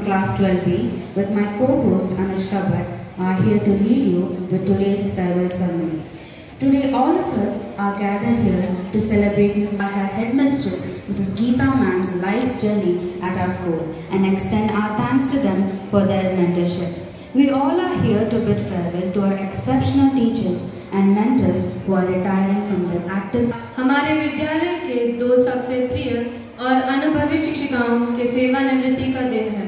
Class 12B with my co-host Anushka Bhatt are here to lead you with today's farewell ceremony. Today all of us are gathered here to celebrate our headmistress Mrs. Geeta Ma'am's life journey at our school and extend our thanks to them for their mentorship. We all are here to bid farewell to our exceptional teachers and mentors who are retiring from their active. हमारे विद्यालय के दो सबसे प्रिय और अनुभवी शिक्षिकाओं के सेवानिवृत्ति का दिन है।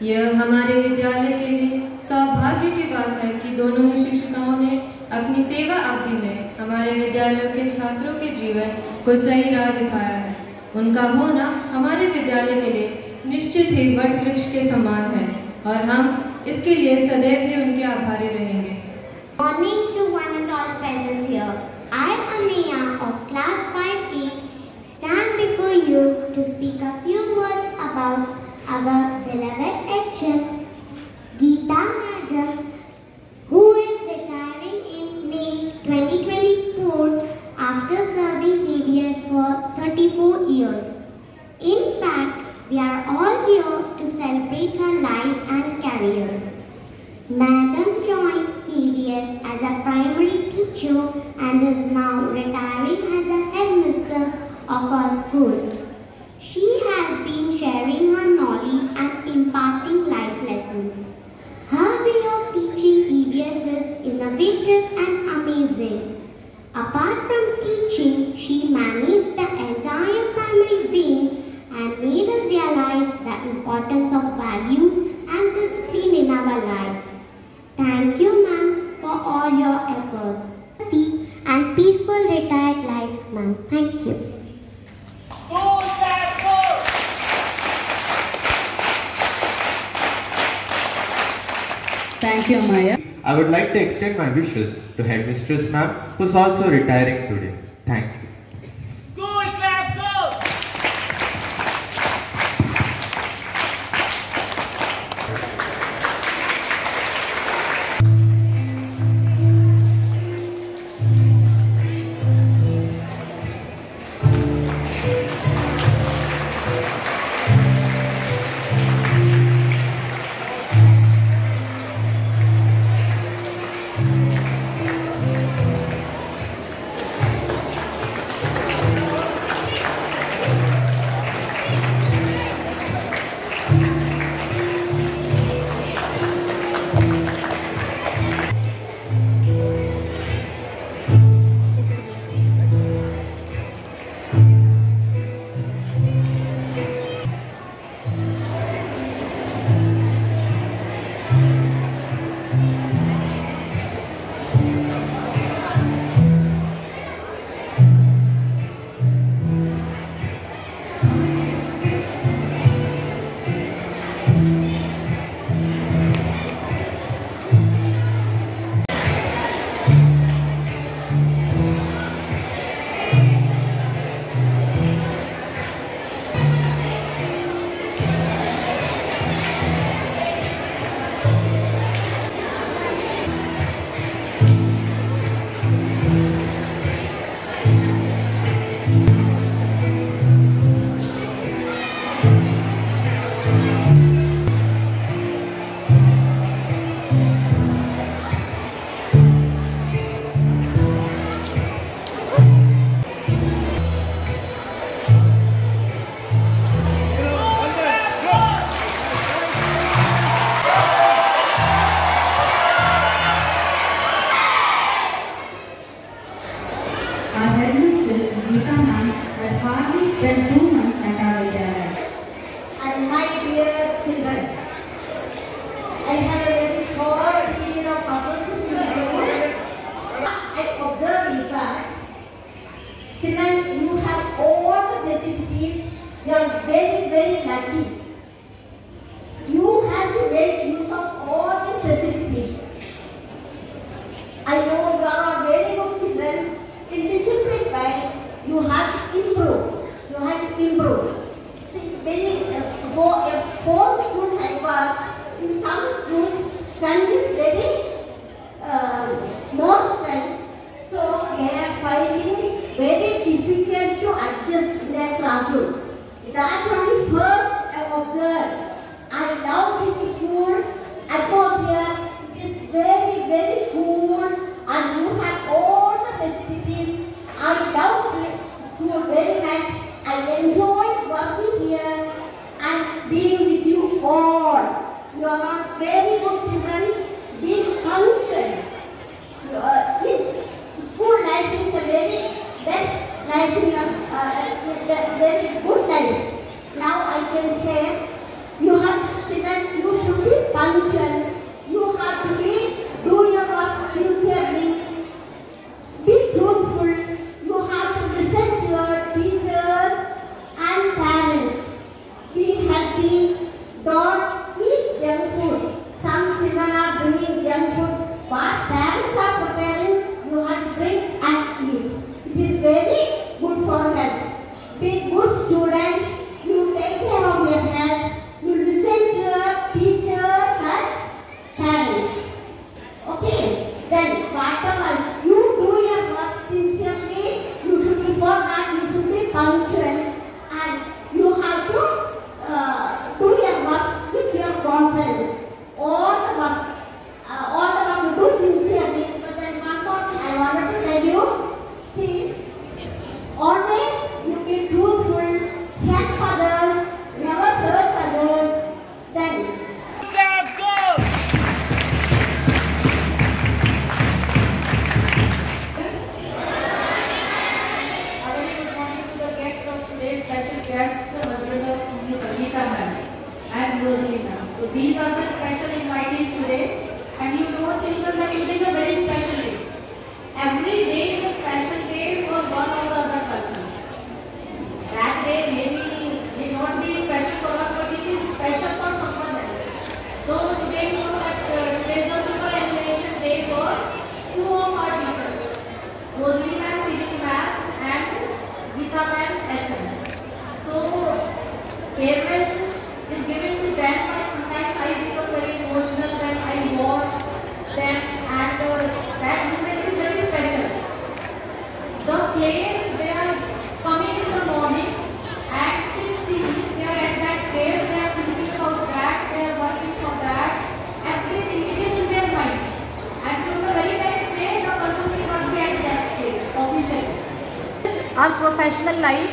यह हमारे विद्यालय के लिए सौभाग्य की बात है कि दोनों ही शिक्षिकाओं ने अपनी सेवा अवधि में हमारे विद्यालयों के छात्रों के जीवन को सही राह दिखाया है। उनका होना हमारे विद्यालय के लिए निश्चित ही वट वृक्ष के समान है और हम इसके लिए सदैव ही उनके आभारी रहेंगे। Morning to one and all present here. I, Ameya of Class 5E, stand before you to speak a few words about our beloved HM, Geeta Madam, who is retiring in May 2024 after serving KVS for 34 years. In fact, we are all here to celebrate her life and career. Madam joined KVS as a primary teacher and is now retiring as a headmistress of our school. She has been sharing her knowledge and imparting life lessons. Her way of teaching EVS is innovative and amazing. Apart from teaching, she managed the entire primary wing and made us realize the importance of values and discipline in our life. Thank you, ma'am, for all your efforts. Happy and peaceful retired life, ma'am. Thank you. Thank you, Maya. I would like to extend my wishes to Headmistress Ma'am, who is also retiring today. Thank you. spent 2 months at our Vidyalaya. And my dear children, I have a very short period of association with you. I observe is that children, you have all the facilities. You are very, very lucky. You have to make use of all these facilities. I know you are all very good children. In discipline wise, you have to improve. You have to improve. See, for schools I work, in some schools, strength is very more strength. So they are finding very difficult to adjust in their classroom. That only first I observed. I love this our professional life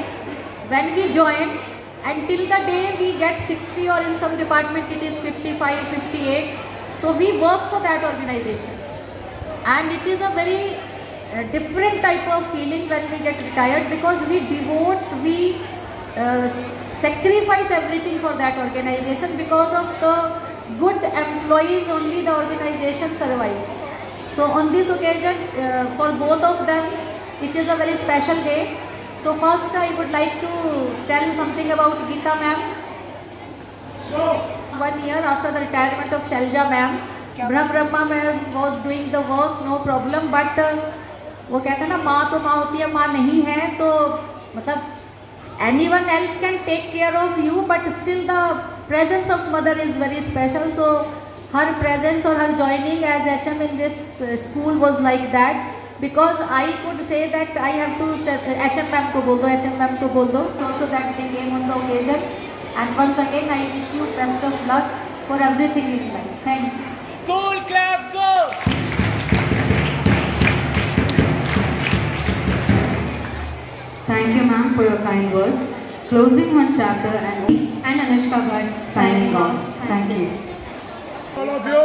when we join, until the day we get 60, or in some department it is 55, 58. So we work for that organization, and it is a very different type of feeling when we get retired, because we devote, we sacrifice everything for that organization. Because of the good employees only the organization survives. So on this occasion, for both of them, it is a very special day. So first I would like to tell something about Geeta ma'am. 1 year after the retirement of Shalja ma'am, Brahma ma'am was doing the work, no problem, but वो कहते हैं ना, माँ तो माँ होती है, माँ नहीं है तो मतलब anyone else can take care of you, but still the presence of mother is very special. So her presence or her joining as HM in this school was like that, because I could say that I have to HM ma'am को बोल दो, HM ma'am को बोल दो, so that they came on the occasion. And once again I wish you best of luck for everything in life. Thank you. School clap, go! Thank you, ma'am, for your kind words. Closing one chapter and Anushka Bhatt signing off. Thank you. All of you.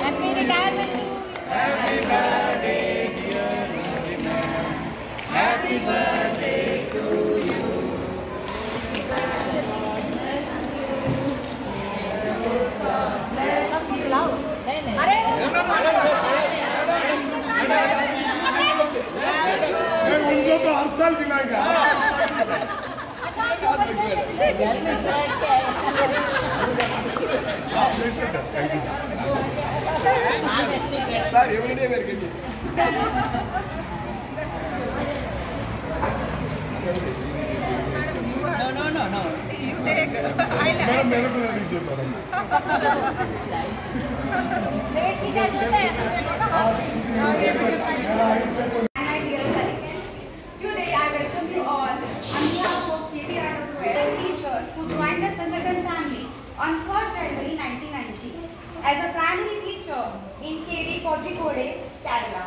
Happy retirement. Happy birthday, dear Rosina. Happy birthday to you. God bless you. उनको तो हर साल दिलाएगा। Sir everyday where के लिए। No. You take. मैं मेरे को नहीं चाहिए Today I welcome you all on behalf of KVRWL teacher who joined the Sangathan family on 3rd January 1990 as a primary teacher in KV Kozhikode, Kerala.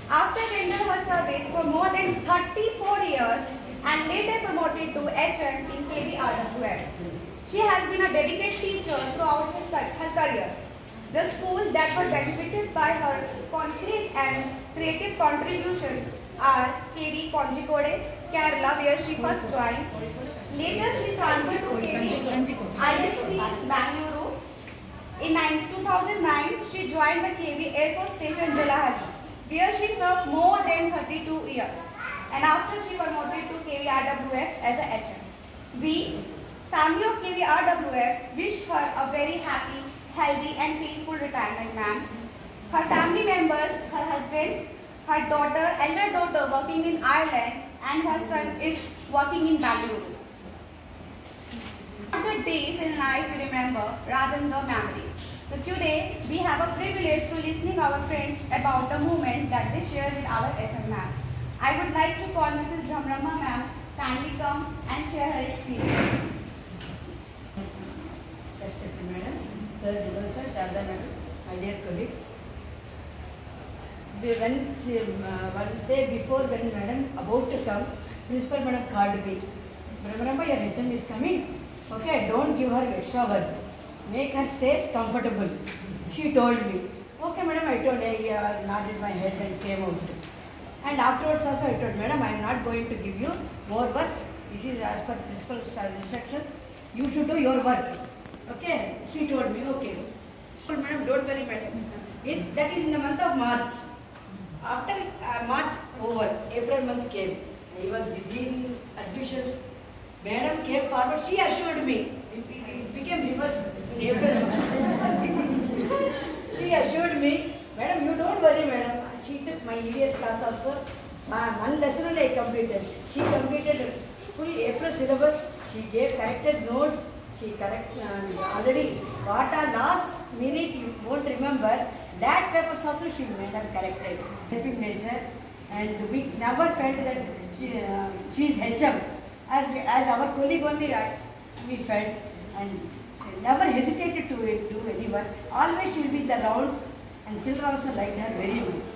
After rendering her service for more than 34 years and later promoted to HM in KVRWL, she has been a dedicated teacher throughout her career. The schools that were benefited by her concrete and creative contributions are KV Kozhikode, Kerala, where she first joined. Later she transferred to KV IFC, Bangalore. In 2009, she joined the KV Air Force Station, Jalahari, where she served more than 32 years. And after she was promoted to KVRWF as a HM. We, family of KVRWF, wish her a very happy, healthy and peaceful retirement, ma'am. Her family members, her husband, her daughter, elder daughter working in Ireland, and her son is working in Bangalore. Not the days in life we remember, rather than the memories. So today we have a privilege to listening our friends about the moment that they share with our HM ma'am. I would like to call Mrs. Brahma ma'am, kindly come and share her experience. Respected Madam, Sir, Divas Sir, Sharda Madam, my dear colleagues. One day before when Madam about to come, Principal Madam called me. Brahma, your HM is coming. Okay, don't give her extra work. Make her stay comfortable. She told me. Okay, Madam, I told her, nodded my head and came out. And afterwards also I told, Madam, I am not going to give you more work. This is as per principal's instructions. You should do your work. Okay? She told me, okay. She told, Madam, don't worry, Madam. That is in the month of March. After March over, April month came. I was busy in admissions. Madam came forward. She assured me. It became reverse in April. She assured me, Madam, you don't worry, Madam. She took my EVS class also. One lesson only I completed. She completed full April syllabus. She gave corrected notes. She corrected already. What are last minute you won't remember. That papers also she made and corrected. Helping nature, and we never felt that she is HM. As our colleague only we felt, and never hesitated to do any work. Always she will be in the rounds and children also liked her very much.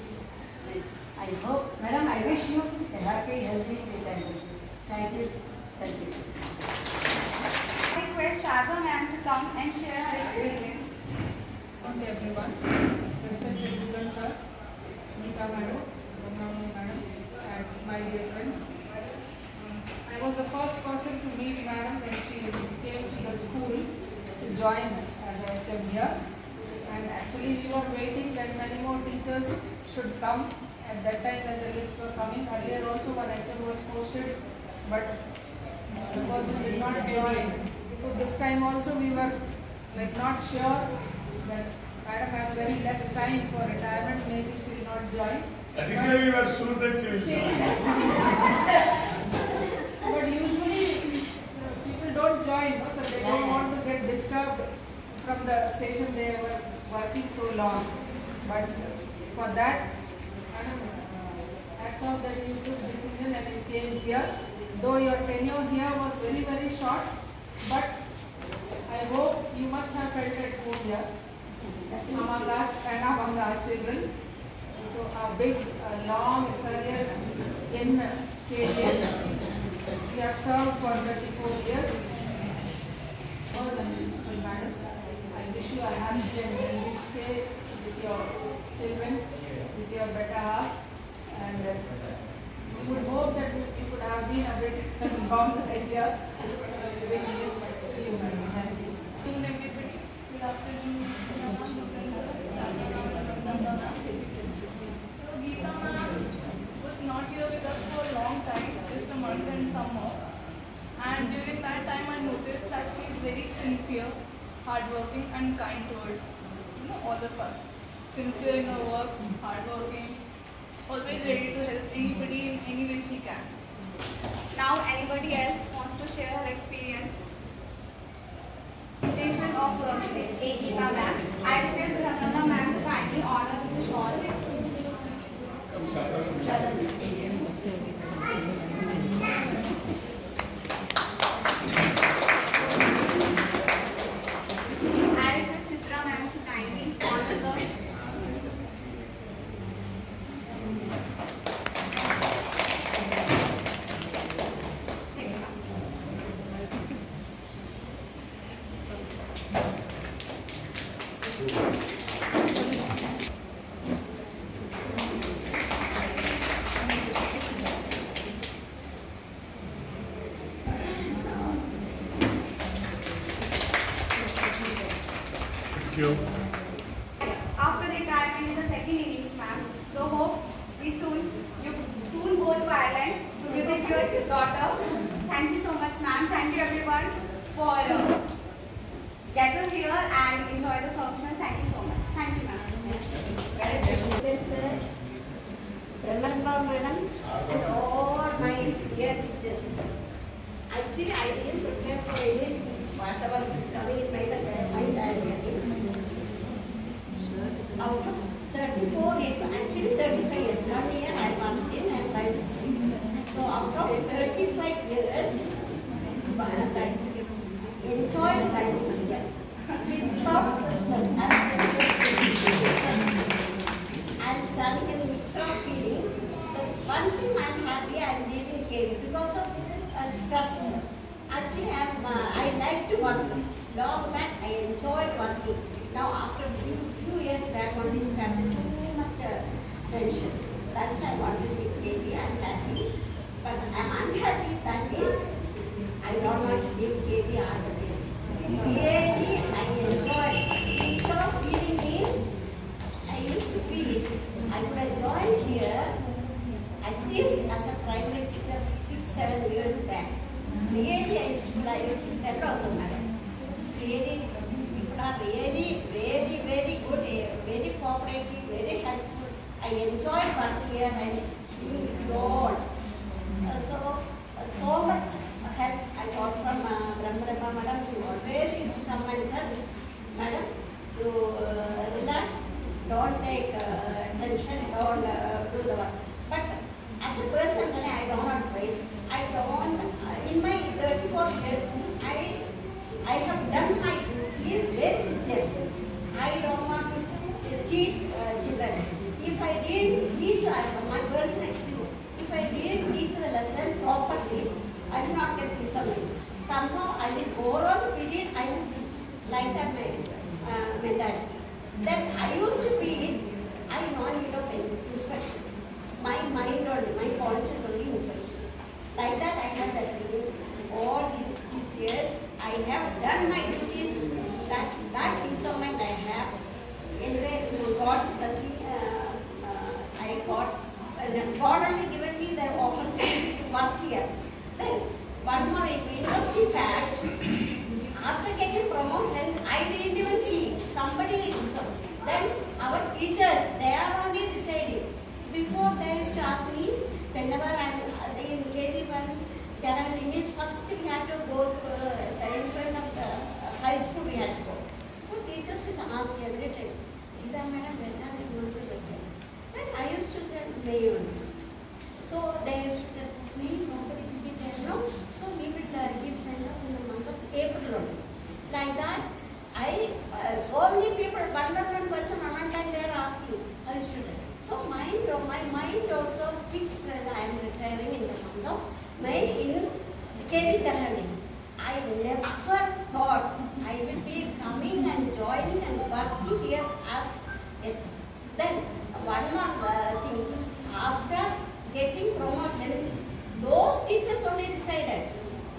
I hope, madam, I wish you a happy, healthy retirement. Thank you. Thank you. I request Shadha ma'am to come and share her experience. Okay, everyone. Respected Dugan sir, Neeta madam, Ramana madam, and my dear friends. I was the first person to meet madam when she came to the school to join as a HM here. And actually we were waiting that many more teachers should come. At that time when the lists were coming, earlier also one HM was posted, but the person did not join. So this time also we were like not sure that madam has very less time for retirement, maybe she will not join. Additionally, we were sure that she will join. But usually people don't join, no? So they don't want to get disturbed from the station they were working so long. But for that, madam, hats off that you took decision and you came here. Though your tenure here was very, very short, but I hope you must have felt at home here among us and among our children. So a big, long career in KVS. We have served for 34 years. Was a municipal madam. I wish you a happy and healthy stay with your children, with your better half, and we would hope that you could have been a bit longer here with this you. Thank you. Good afternoon, everybody. Good afternoon. So Geeta ma'am was not here with us for a long time, just a month and some more. And during that time, I noticed that she is very sincere, hardworking, and kind towards all of us. Sincere in her work, hardworking, always ready to help anybody in any way she can. Now anybody else wants to share her experience? Invitation of Mrs. A. Geeta ma'am. I request Ramana ma'am to kindly honor with the shawl. I request Chitra ma'am to kindly honor the Thank you. after retirement in the second innings, ma'am. So hope you soon go to Ireland to visit your daughter. Thank you so much, ma'am. Thank you everyone for gather here and enjoy the function. Thank you so much. Thank you, ma'am. Sir, Brahmanba madam, and all my dear teachers. Actually, I didn't prepare for any speech, whatever is coming in my mind. Out of 34 years, actually 35 years, 1 year I am on in and trying to speak. So out of 35 years, I enjoyed practice here. Without Christmas, I'm starting in a mix of feeling. But one thing I'm happy I'm leaving KV because of stress. Actually, I like to work. Long back, I enjoyed working. Now, after few years back, only started too much tension. That's why I wanted to leave KV. I'm happy, but I'm unhappy. That means I don't want to leave KV all the day. Really, I enjoyed. Instead of feeling this, I used to feel it. I could have joined here at least as a primary teacher 6-7 years back. Really, I used to tell also, madam. Really, people are really very, very good, very cooperative, very helpful. I enjoyed working here and being with you all. So much help I got from Brahma madam. She always used to come and tell me, madam, you relax, don't take tension, don't do the work. But as a person, I don't want praise. I don't, in my 34 years, I have done my duty very sincerely. I don't want to cheat I will not get peace of mind. Somehow I will overall period, I will teach. Like that my mentality. Then I used to feel I no need of inspection. My mind only, my conscience only inspection. Like that I have that feeling. All these years I have done my duties. That peace of mind I have. Anyway, God's blessing, I got. God only given me the opportunity to work here. Then one more interesting fact. After getting promotion, I didn't even see somebody. Then our teachers, they are only deciding. Before they used to ask me, whenever I'm in KV1, general English, first we had to go through in front of the high school we had to go. So teachers will ask every time, Gita madam, when are you going to return? Then I used to say May only. So they used to tell me, nobody will be there, no? So we will give send off in the month of April only. Like that, so many people, 101 person on one time they are asking, are you student? So my mind also fixed that I am retiring in the month of May in KV Charhani. I never thought I will be coming and joining and working here as HM. Then one more thing, after getting promotion, those teachers only decided,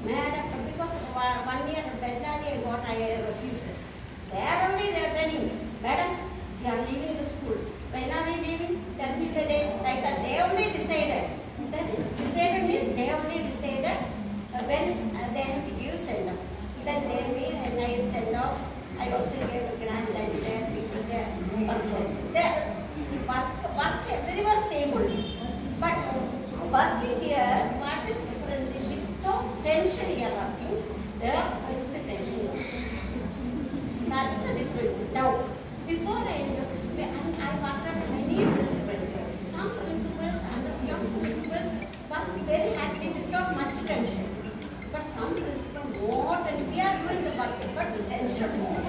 madam, because 1 year Bengali I refused. There only they are telling, madam, they are leaving the school. When are we leaving? Tell me the day. Like that, they only decided. Then decided means they only decided when they have to give send off. Then they made a nice send off. I also gave a grand lunch there, people there, work everywhere same only. But working here, what is different is without tension here working, there with the tension. That's the difference. Now, before I worked under many principles. Some principles, under some principles, work very happily without much tension. But some principles more tension. We are doing the work, but tension more.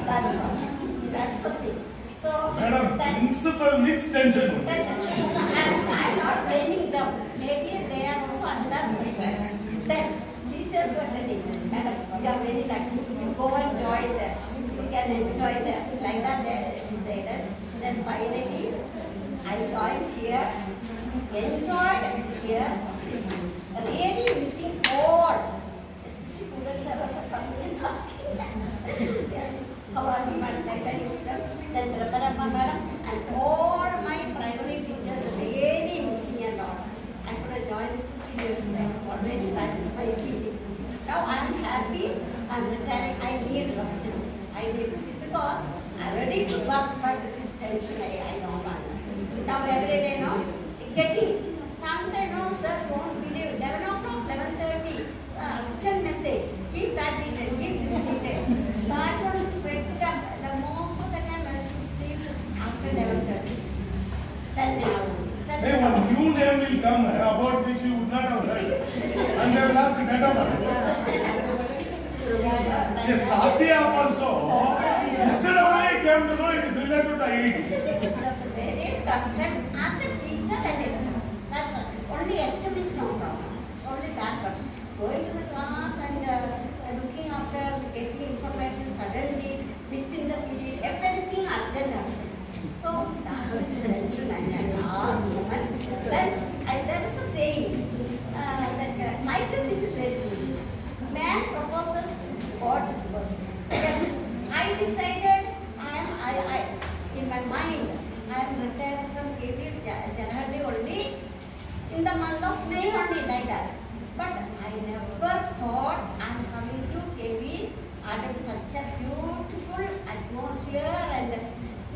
That's the thing. So, madam, principal needs tension. I am not blaming them. Maybe they are also under pressure. Then teachers were telling, madam, you are very lucky. You go and join there. You can enjoy there. Like that they decided. Then finally, I joined here, enjoyed here, really missing all. Especially Google servers are coming and asking how are you, like that is done. Then Brahma madam and all my primary teachers really missing a lot. I could have joined 2 years back, always lunch my fees. Now I am happy, I am retiring, I need rest. I need, because I am ready to work, but this is tension, I don't want. Now every day, no, getting, sometime, no, sir, won't believe, 11 o'clock, 11:30, written message, keep that detail, keep this detail. That one fed up, most of the time I should sleep after 11:30. Send it out. Hey, one new name will come about which you would not have heard. And they will ask data about Yes, Satya also. Yesterday only I came to know it is related to IIT. It was a very tough time as a teacher and HM. That's all. Only HM is no problem. Only that one. Going to the class and looking after, getting information suddenly, within the period, everything urgent. So, that was the tension I had last moment. Then, there is a saying that Michael it is very true. Man proposes, God disposes. Yes, I decided, in my mind, I am retired from KV Janharli only in the month of May only like that. But I never thought I am coming to KV out of such a beautiful atmosphere and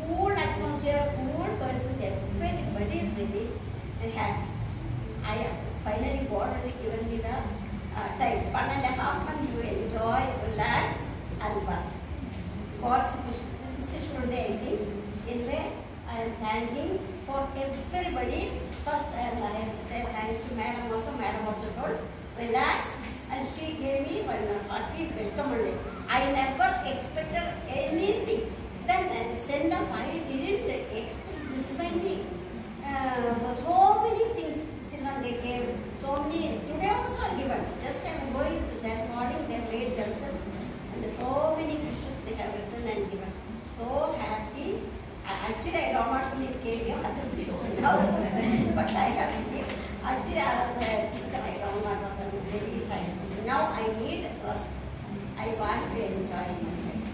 cool atmosphere, cool persons, everybody is very happy. I finally God only given me the time, 1.5 months to enjoy, relax and work. God's decision today, I think. Anyway, I am thanking for everybody. First, I have to say thanks to Madam also told, relax, and she gave me one hearty welcome only. I never expected anything. Then send off, I didn't expect this many. So many things children they gave, so many, today also given, just I don't want to leave KD but I have to give. Actually, as a teacher, I don't want to be very tired. Now I need rest. I want to enjoy my life.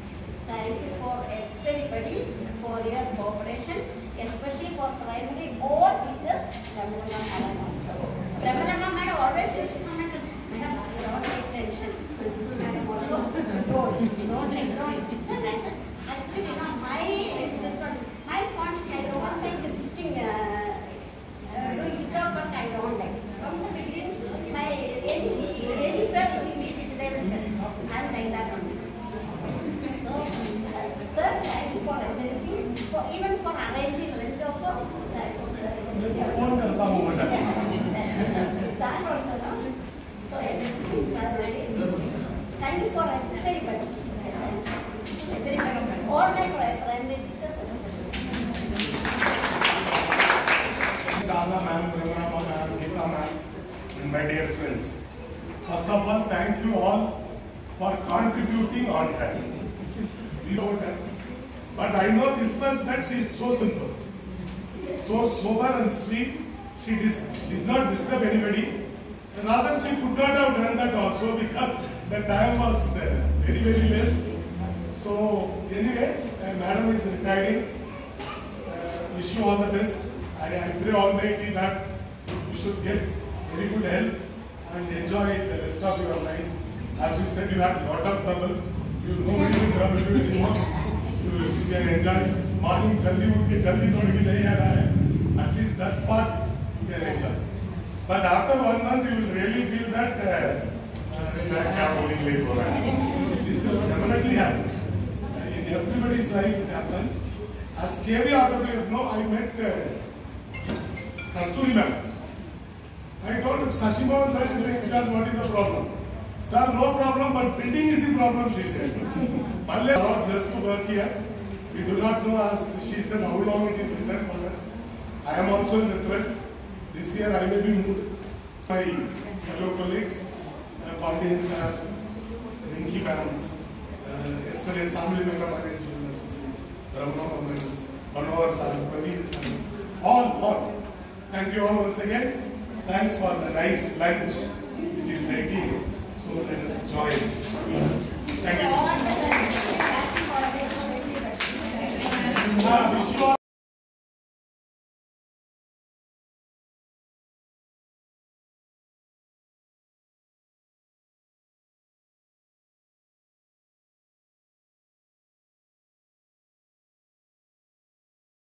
Thank you for everybody for your cooperation, especially for primary all teachers. Brahmarama Madam also. Brahmarama Madam always used to come and tell, Madam, don't take tension. Principal Madam also, don't take, don't. Then I said, actually, my point is I don't like sitting, doing stuff, but I don't like. From the beginning, any person we meet, they will tell, I'm like that only. So, sir, thank you for everything, even for arranging lunch also. That also, no? So, everything is ready. Thank you for everybody. Everybody, all my primary teachers. Shala ma'am, Brahma ma'am, Gita ma'am, and my dear friends. First of all, thank you all for contributing on time. We know that. But I know this much that she is so simple, so sober and sweet. She did not disturb anybody. Rather, she could not have done that also because the time was very, very less. So, anyway, Madam is retiring. Wish you all the best. I pray Almighty that you should get very good health and enjoy the rest of your life. As you said, you had a lot of trouble. You nobody will trouble you anymore. You can enjoy. Morning jaldi utke jaldi thodi bhi nahi aa raha hai. At least that part you can enjoy. But after 1 month, you will really feel that this will definitely happen. In everybody's life it happens. As KV RW, no, I met Kasturi ma'am. I told Shashi Mohan sir is the in charge, what is the problem? Sir, no problem, but building is the problem, she says. Malle are not blessed to work here. We do not know, as she said, how long it is written for us. I am also in the 12th. This year I may be moved. My fellow colleagues, Pandian sir, Rinki ma'am, yesterday Assembly Madam arranged with us, Brahma madam, Manohar sir, Praveen sir, all. Thank you all once again. Thanks for the nice lunch which is ready. So let us join. Thank you. Wish you all